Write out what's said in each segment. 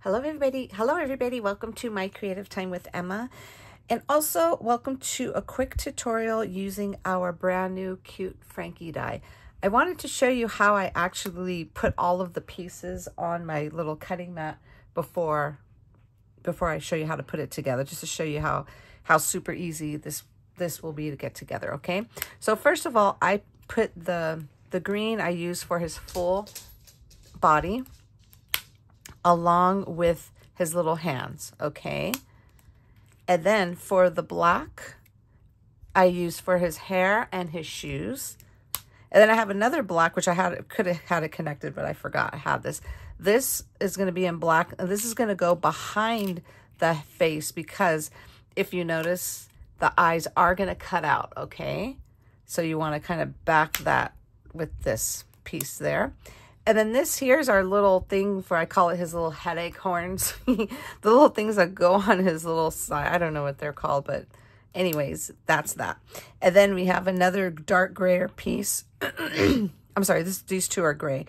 Hello everybody. Welcome to my creative time with Emma. And also welcome to a quick tutorial using our brand new cute Frankie die. I wanted to show you how I actually put all of the pieces on my little cutting mat before I show you how to put it together, just to show you how super easy this will be to get together, okay? So first of all, I put the green I use for his full body along with his little hands, okay? And then for the black, I use for his hair and his shoes. And then I have another black, which I could have had it connected, but I forgot I have this. This is going to be in black, and this is going to go behind the face because if you notice, the eyes are going to cut out, okay? So you want to kind of back that with this piece there. And then this here's our little thing for, I call it his little headache horns. The little things that go on his little side. I don't know what they're called, but anyways, that's that. And then we have another dark grayer piece. I'm sorry, these two are gray.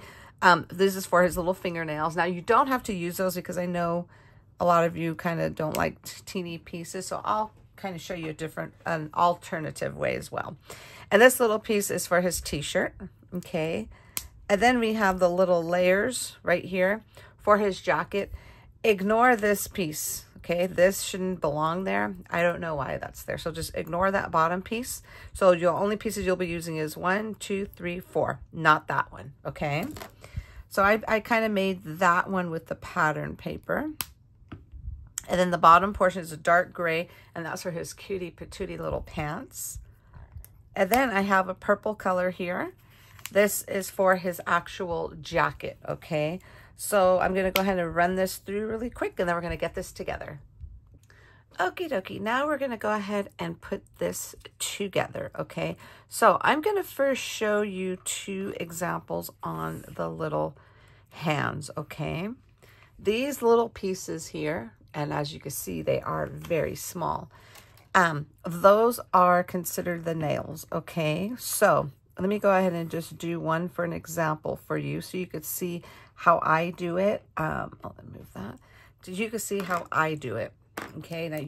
This is for his little fingernails. Now, you don't have to use those because I know a lot of you kind of don't like teeny pieces. So I'll kind of show you an alternative way as well. And this little piece is for his t-shirt, okay? And then we have the little layers right here for his jacket. Ignore this piece, okay? This shouldn't belong there. I don't know why that's there. So just ignore that bottom piece. So your only pieces you'll be using is 1, 2, 3, 4, not that one, okay? So I kind of made that one with the pattern paper. And then the bottom portion is a dark gray, and that's for his cutie patootie little pants. And then I have a purple color here. This is for his actual jacket, okay? So I'm going to go ahead and run this through really quick, and then we're going to get this together. Okie dokie. Now we're going to go ahead and put this together, okay? So I'm going to first show you 2 examples on the little hands, okay? These little pieces here, and as you can see, they are very small. Those are considered the nails, okay? So let me go ahead and just do one for an example for you so you could see how I do it. Let me move that. So you can see how I do it. Okay, now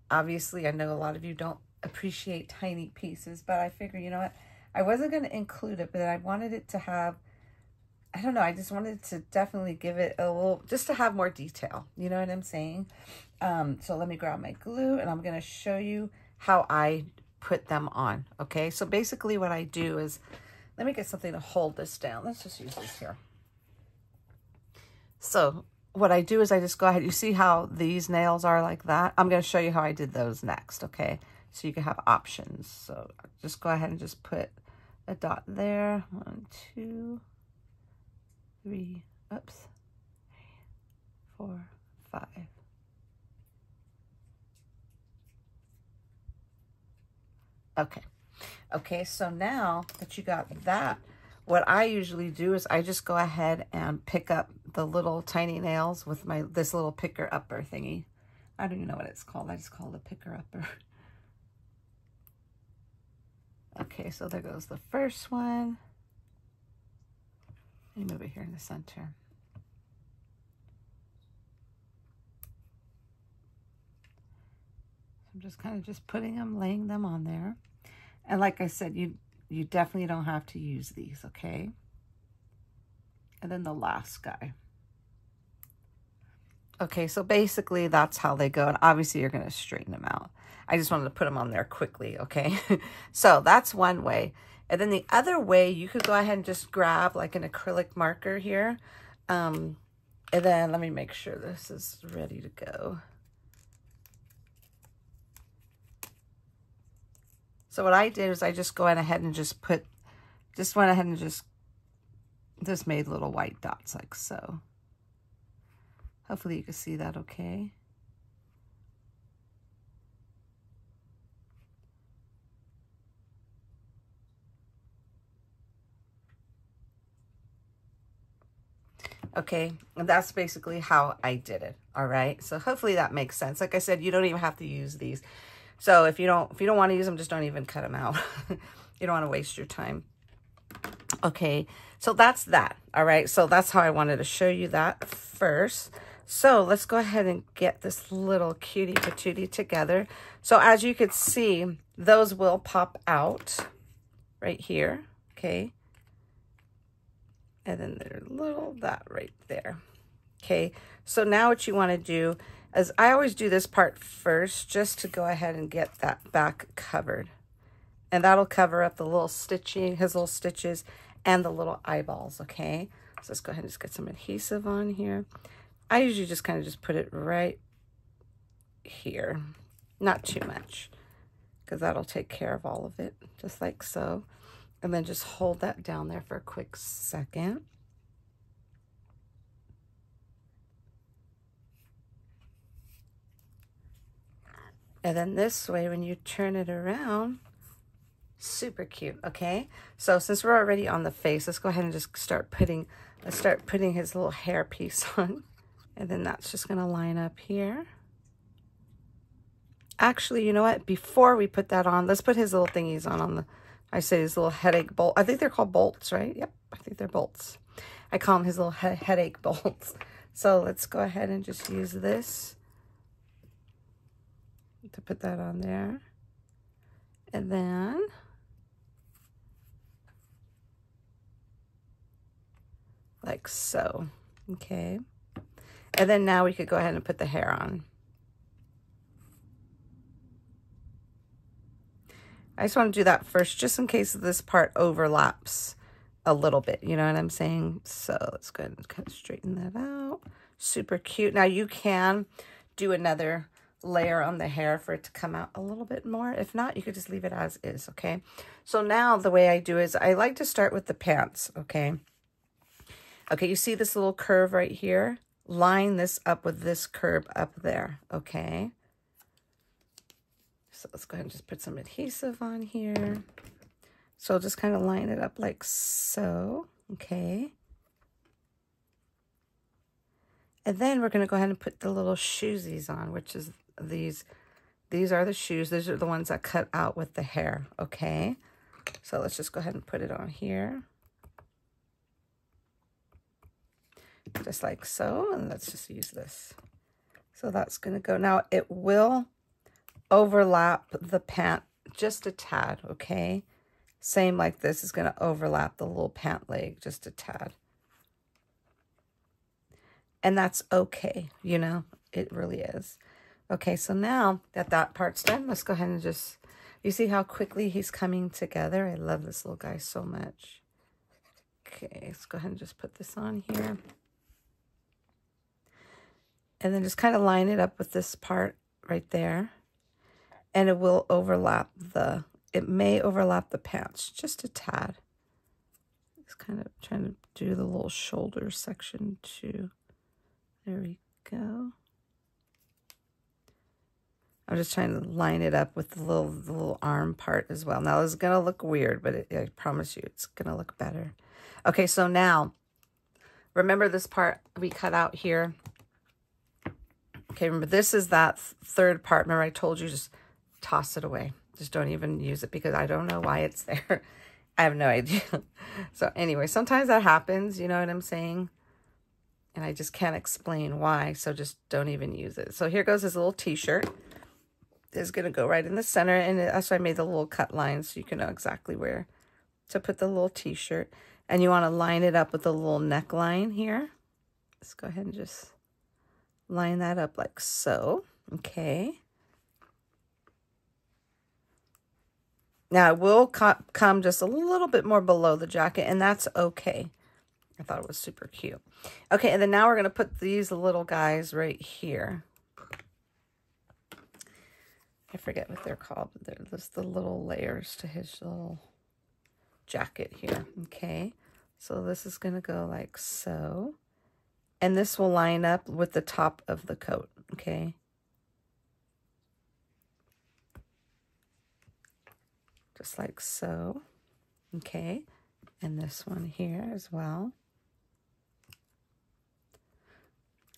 obviously I know a lot of you don't appreciate tiny pieces, but I figure, you know what, I wasn't going to include it, but I wanted it to have, I don't know, I just wanted to definitely give it a little, just to have more detail. You know what I'm saying? So let me grab my glue and I'm going to show you how I put them on, okay? So basically what I do is, let me get something to hold this down. Let's just use this here. So what I do is I just go ahead, you see how these nails are like that? I'm going to show you how I did those next, okay? So you can have options. So just go ahead and just put a dot there. 1, 2, 3, oops, 3, 4, 5. Okay, so now that you got that, what I usually do is I just go ahead and pick up the little tiny nails with this little picker-upper thingy. I don't even know what it's called. I just call it a picker-upper. Okay, so there goes the first one. Let me move it here in the center. I'm just kind of just putting them, laying them on there. And like I said, you definitely don't have to use these, okay? And then the last guy. Okay, so basically that's how they go. And obviously you're going to straighten them out. I just wanted to put them on there quickly, okay? So that's one way. And then the other way, you could go ahead and just grab like an acrylic marker here. And then let me make sure this is ready to go. So what I did is I just went ahead and just made little white dots like so. Hopefully you can see that okay. Okay, and that's basically how I did it, all right? So hopefully that makes sense. Like I said, you don't even have to use these. So if you don't want to use them, just don't even cut them out. You don't want to waste your time. Okay, so that's that, all right? So that's how I wanted to show you that first. So let's go ahead and get this little cutie patootie together. So as you can see, those will pop out right here, okay? And then there's little that right there. Okay, so now what you want to do is, I always do this part first just to go ahead and get that back covered. And that'll cover up the little stitching, his little stitches, and the little eyeballs, okay? So let's go ahead and just get some adhesive on here. I usually just kind of just put it right here. Not too much, because that'll take care of all of it, just like so. And then just hold that down there for a quick second. And then this way, when you turn it around, super cute, okay? So since we're already on the face, let's go ahead and just start putting his little hair piece on. And then that's just gonna line up here. Actually, you know what? Before we put that on, let's put his little thingies on the, I say his little headache bolt. I think they're called bolts, right? Yep, I think they're bolts. I call them his little headache bolts. So let's go ahead and just use this to put that on there. And then like so, okay? And then now we could go ahead and put the hair on. I just want to do that first, just in case this part overlaps a little bit, you know what I'm saying? So let's go ahead and kind of straighten that out. Super cute. Now you can do another layer on the hair for it to come out a little bit more. If not, you could just leave it as is, okay? So now the way I do is I like to start with the pants, okay? Okay, you see this little curve right here? Line this up with this curve up there, okay? So let's go ahead and just put some adhesive on here. So just kind of line it up like so, okay? And then we're going to go ahead and put the little shoesies on, which is these. These are the shoes. These are the ones that cut out with the hair, okay? So let's just go ahead and put it on here. Just like so, and let's just use this. So that's going to go. Now it will overlap the pant just a tad, okay? Same like this is going to overlap the little pant leg just a tad. And that's okay, you know, it really is. Okay, so now that that part's done, let's go ahead and just, you see how quickly he's coming together? I love this little guy so much. Okay, let's go ahead and just put this on here. And then just kind of line it up with this part right there. And it will overlap the, it may overlap the pants just a tad. Just kind of trying to do the little shoulder section too. There we go. I'm just trying to line it up with the little arm part as well. Now this is going to look weird, but I promise you it's going to look better. Okay, so now, remember this part we cut out here? Okay, remember this is that third part. Remember I told you just toss it away. Just don't even use it because I don't know why it's there. I have no idea. So anyway, sometimes that happens, you know what I'm saying? And I just can't explain why, so just don't even use it. So here goes this little t-shirt. It's going to go right in the center, and that's why I made the little cut lines so you can know exactly where to put the little t-shirt. And you want to line it up with the little neckline here. Let's go ahead and just line that up like so. Okay. Now, it will come just a little bit more below the jacket, and that's okay. I thought it was super cute. Okay, and then now we're going to put these little guys right here. I forget what they're called, but they're just the little layers to his little jacket here. Okay, so this is going to go like so. And this will line up with the top of the coat, okay? Just like so. Okay, and this one here as well.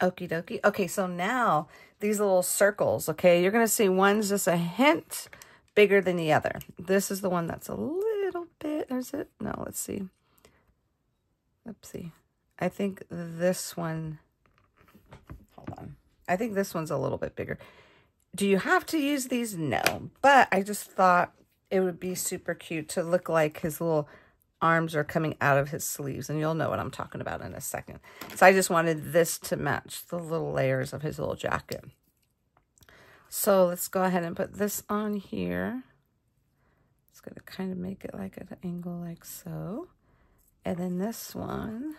Okie dokie. Okay, so now these little circles, okay, you're going to see one's just a hint bigger than the other. This is the one that's a little bit, is it? No, let's see. Oopsie. I think this one, hold I think this one's a little bit bigger. Do you have to use these? No. But I just thought it would be super cute to look like his little arms are coming out of his sleeves. And you'll know what I'm talking about in a second. So I just wanted this to match the little layers of his little jacket. So let's go ahead and put this on here. It's going to kind of make it like at an angle like so. And then this one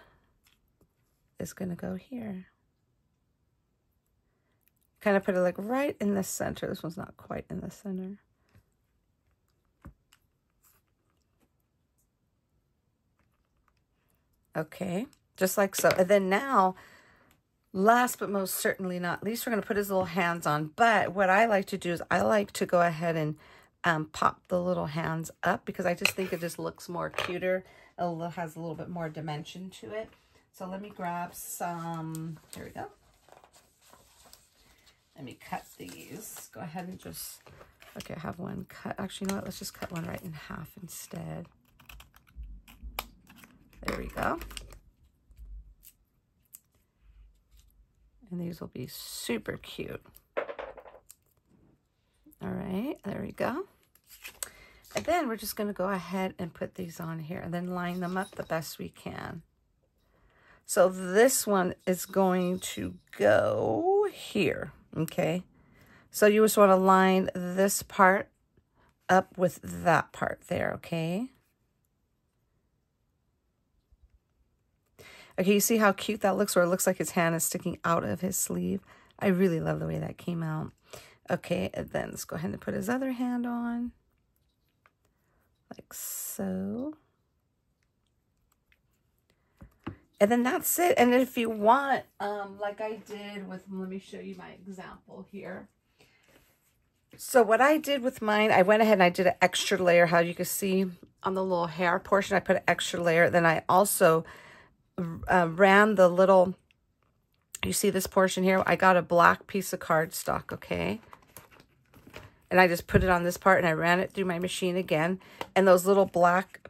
is going to go here. Kind of put it like right in the center. This one's not quite in the center. Okay, just like so. And then now, last but most certainly not least, we're going to put his little hands on. But what I like to do is I like to go ahead and pop the little hands up because I just think it just looks more cuter. It has a little bit more dimension to it. So let me grab some, here we go. Let me cut these. Go ahead and just, okay, I have one cut. Actually, you know what? Let's just cut one right in half instead. There we go. And these will be super cute. All right, there we go. And then we're just going to go ahead and put these on here and then line them up the best we can. So this one is going to go here. Okay, so you just want to line this part up with that part there, okay? Okay, you see how cute that looks, where it looks like his hand is sticking out of his sleeve? I really love the way that came out. Okay, and then let's go ahead and put his other hand on, like so. And then that's it. And if you want, like I did with, let me show you my example here. So what I did with mine, I went ahead and I did an extra layer. How you can see on the little hair portion, I put an extra layer. Then I also ran the little, you see this portion here? I got a black piece of cardstock, okay? And I just put it on this part and I ran it through my machine again. And those little black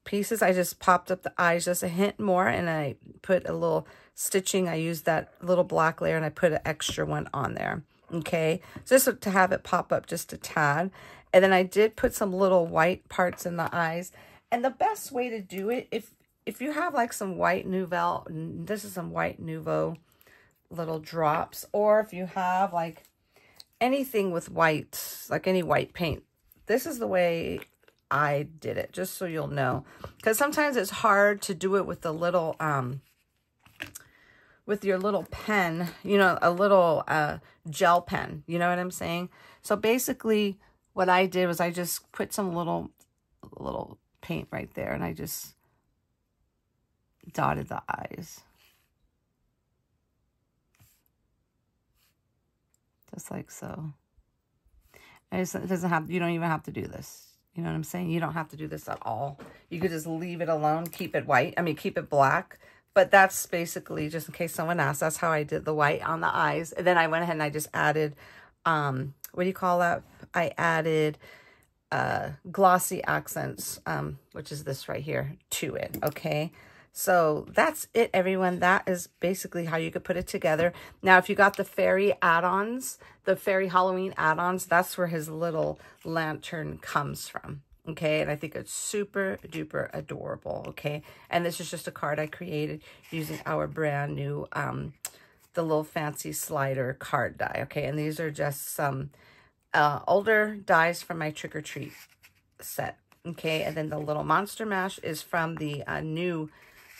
pieces, I just popped up the eyes just a hint more, and I put a little stitching. I used that little black layer and I put an extra one on there, okay, just to have it pop up just a tad. And then I did put some little white parts in the eyes. And the best way to do it, if you have like some white Nouveau, this is some white Nouveau little drops, or if you have like anything with white, like any white paint, this is the way I did it, just so you'll know, because sometimes it's hard to do it with the little with your little pen, you know, a little gel pen, you know what I'm saying? So basically what I did was I just put some little paint right there, and I just dotted the eyes, just like so. It doesn't have, you don't even have to do this. You know what I'm saying? You don't have to do this at all. You could just leave it alone, keep it white. I mean, keep it black. But that's basically, just in case someone asks, that's how I did the white on the eyes. And then I went ahead and I just added, what do you call that? I added glossy accents, which is this right here, to it, okay? So that's it, everyone. That is basically how you could put it together. Now, if you got the fairy add-ons, the fairy Halloween add-ons, that's where his little lantern comes from, okay? And I think it's super duper adorable, okay? And this is just a card I created using our brand new, the little fancy slider card die, okay? And these are just some older dies from my Trick or Treat set, okay? And then the little Monster Mash is from the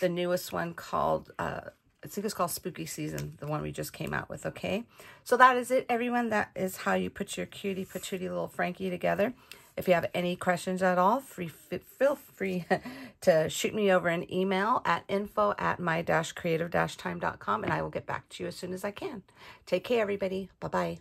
newest one called, I think it's called Spooky Season, the one we just came out with, okay? So that is it, everyone. That is how you put your cutie patootie little Frankie together. If you have any questions at all, feel free to shoot me over an email at info@my-creative-time.com, and I will get back to you as soon as I can. Take care, everybody. Bye-bye.